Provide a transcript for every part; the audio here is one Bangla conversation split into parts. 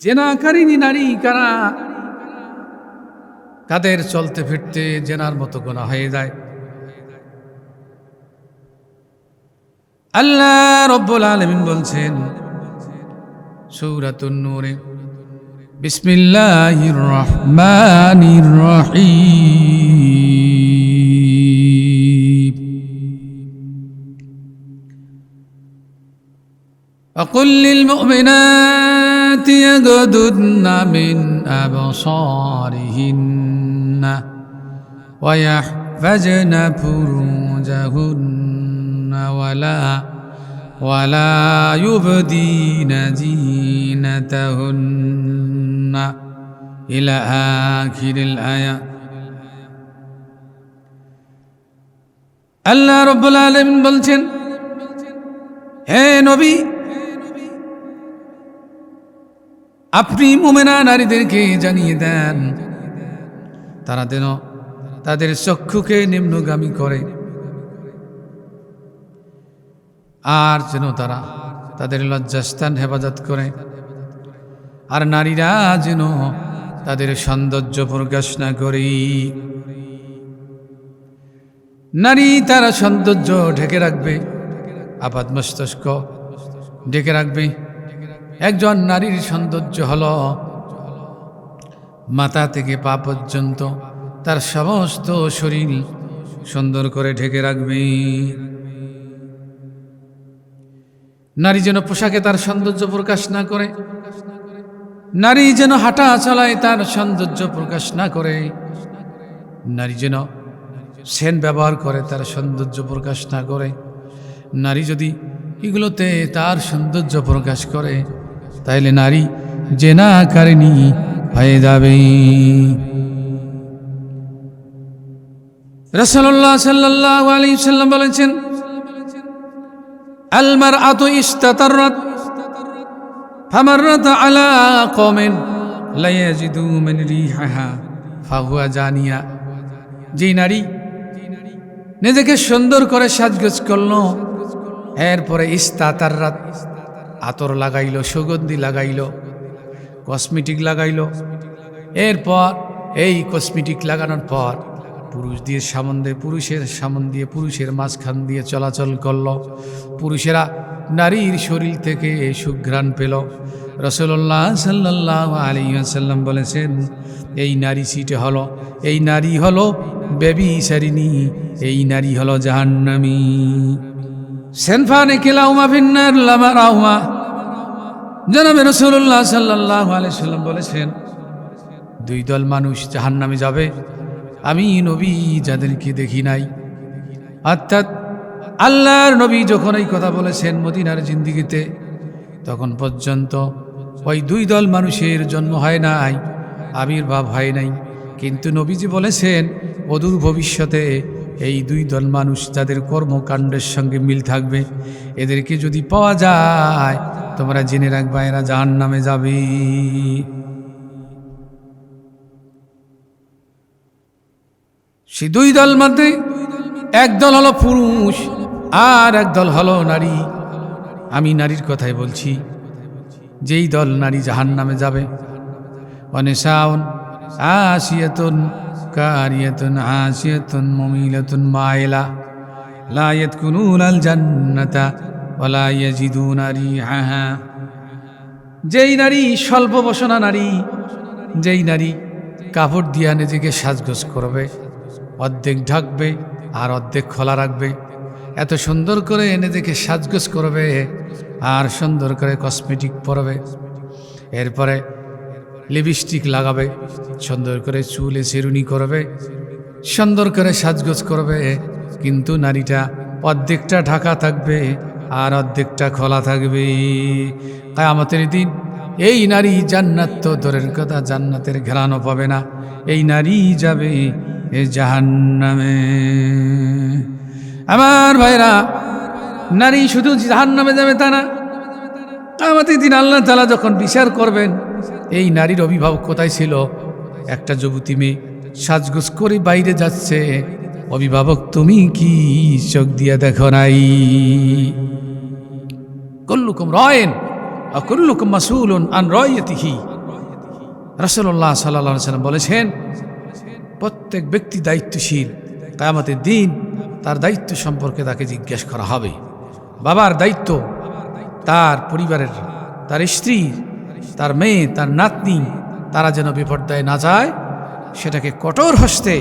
জেনাকারিনী নারী কারা? কাদের চলতে ফিরতে জেনার মতো গুনাহ হয়ে যায়। আল্লাহ রাব্বুল আলামিন বলছেন সূরাতুন নূরে, বিসমিল্লাহির রহমানির রহিম, وقل للمؤمنات يغضضن من أبصارهن ويحفظن فروجهن ولا يبدين زينتهن إلى آخر الآية। আল্লাহ রাব্বুল আলামিন বলছেন, হে নবী, আপনি মুমিনা নারীদেরকে জানিয়ে দেন তারা যেন তাদের চক্ষুকে নিম্নগামী করে, আর যেন তারা তাদের লজ্জাস্থান হেফাজত করে, আর নারীরা যেন তাদের সৌন্দর্য প্রকাশ না করে। নারী তারা সৌন্দর্য ঢেকে রাখবে, আপাত মস্তক ঢেকে রাখবে। একজন নারীর সৌন্দর্য হল মাথা থেকে পা পর্যন্ত তার সমস্ত শরীর সুন্দর করে ঢেকে রাখবে। নারী যেন পোশাকে তার সৌন্দর্য প্রকাশ না করে, নারী যেন হাঁটা চলায় তার সৌন্দর্য প্রকাশ না করে, নারী যেন সেন ব্যবহার করে তার সৌন্দর্য প্রকাশ না করে। নারী যদি এগুলোতে তার সৌন্দর্য প্রকাশ করে তাইলে নারী জেনাকারিনী হয়ে যাবে। রাসূলুল্লাহ সাল্লাল্লাহু আলাইহি ওয়াসাল্লাম বলেছেন, আল মারআতু ইস্তাতাররাত ফামাররাত আলা কওমিন লা ইয়াজিদু মিন রিহাহা ফাহুয়া জানিয়া। যে নারী নিজেকে সুন্দর করে সাজগোজ করলো, এরপরে ইস্তাতাররাত আতর লাগাইল, সুগন্ধি লাগাইল, কসমেটিক লাগাইল, এরপর এই কসমেটিক লাগানোর পর পুরুষের সামন দিয়ে পুরুষের মাঝখান দিয়ে চলাচল করল, পুরুষেরা নারীর শরীর থেকে সুঘ্রাণ পেল। রাসূলুল্লাহ সাল্লাল্লাহু আলাইহি ওয়াসাল্লাম বলেছেন, এই নারী সিটে হলো, এই নারী হলো ব্যভিচারিণী, এই নারী হলো জাহান্নামী। সেনফানে কিলাউমা ফিন্নার লামা রাউমা। জনাবে রাসূলুল্লাহ সাল্লাল্লাহু আলাইহি ওয়াসাল্লাম বলেছেন, দুই দল মানুষ জাহান্নামে যাবে, আমি নবী যাদেরকে দেখি নাই। অর্থাৎ আল্লাহর নবী যখন এই কথা বলেছেন মদিনার জিন্দেগিতে, তখন পর্যন্ত ওই দুই দল মানুষের জন্ম হয় নাই, আবির্ভাব হয় নাই। কিন্তু নবীজি বলেছেন অদূর ভবিষ্যতে এই দুই দল মানুষ যাদের কর্মকাণ্ডের সঙ্গে মিল থাকবে, এদেরকে যদি পাওয়া যায় তোমরা জেনে রাখবা এরা জাহান্নামে যাবে। সেই দুই দল মধ্যে এক দল হলো পুরুষ আর এক দল হলো নারী। আমি নারীর কথাই বলছি। যেই দল নারী জাহান্নামে যাবে, অনিসাউন আসিয়াতুন কারিয়াতুন আসিয়াতুন মুমিলাতুন মাইলা লা ইয়াদখুলুনাল জান্নাতা ওয়ালা ইয়াজিদুনা রিহাহা। যেই নারী স্বল্প বসনা নারী, যেই নারী কাপড় দিয়া নিজেকে সাজগোজ করবে, অর্ধেক ঢাকবে আর অর্ধেক খোলা রাখবে, এত সুন্দর করে নিজেকে সাজগোজ করবে আর সুন্দর করে কসমেটিক পরবে, এরপরে লিপস্টিক লাগাবে, সুন্দর করে চুলে চিরুনি করবে, সুন্দর করে সাজগোজ করবে, কিন্তু নারীটা অর্ধেকটা ঢাকা থাকবে আর অর্ধেকটা খোলা থাকবে। কিয়ামতের দিন এই নারী জান্নাত তো দূরের কথা, জান্নাতের ঘ্রাণও পাবে না, এই নারী যাবে জাহান্নামে। আমার ভাইরা, নারী শুধু জাহান্নামে যাবে তা না, কিয়ামতের দিন আল্লাহ তাআলা যখন বিচার করবেন, এই নারীর অভিভাবক কোথায় ছিল? একটা যুবতী মেয়ে সাজগোজ করে বাইরে যাচ্ছে, অভিভাবক তুমি কি চোখ দিয়ে দেখো নাই? কুল্লুকুম রায়িন ওয়া কুল্লুকুম মাসউলুন আন রাইয়াতিহি। রাসূলুল্লাহ সাল্লাল্লাহু আলাইহি সাল্লাম বলেছেন, প্রত্যেক ব্যক্তি দায়িত্বশীল। কিয়ামতের দিন তার দায়িত্ব সম্পর্কে তাকে জিজ্ঞেস করা হবে। বাবার দায়িত্ব তার পরিবারের, তার স্ত্রী, তার মেয়ে, তার নাতনি, তারা যেন বিপর্যয়ে না যায় সেটাকে কঠোর হস্তে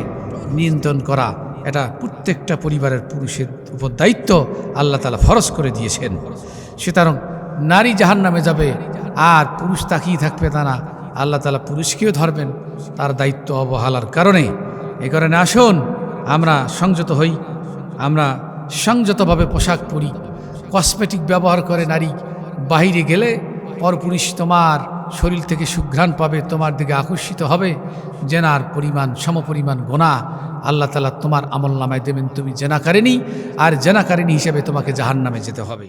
নিয়ন্ত্রণ করা, এটা প্রত্যেকটা পরিবারের পুরুষের উপর দায়িত্ব আল্লাহ তাআলা ফরজ করে দিয়েছেন। সুতরাং নারী জাহান্নামে যাবে আর পুরুষ তাকিয়ে থাকবে তা না, আল্লাহ তাআলা পুরুষকেও ধরবেন তার দায়িত্ব অবহেলার কারণে। এই কারণে আসুন আমরা সংযত হই, আমরা সংযতভাবে পোশাক পরি। কসমেটিক ব্যবহার করে নারী বাইরে গেলে পরপুরুষ তোমার শরীর থেকে সুঘ্রাণ পাবে, তোমার দিকে আকর্ষিত হবে, জেনার পরিমাণ সমপরিমাণ গোনা আল্লাহ তাআলা তোমার আমল নামায় দেবেন। তুমি জেনাকারিনী, আর জেনাকারিনী হিসেবে তোমাকে জাহান্নামে যেতে হবে।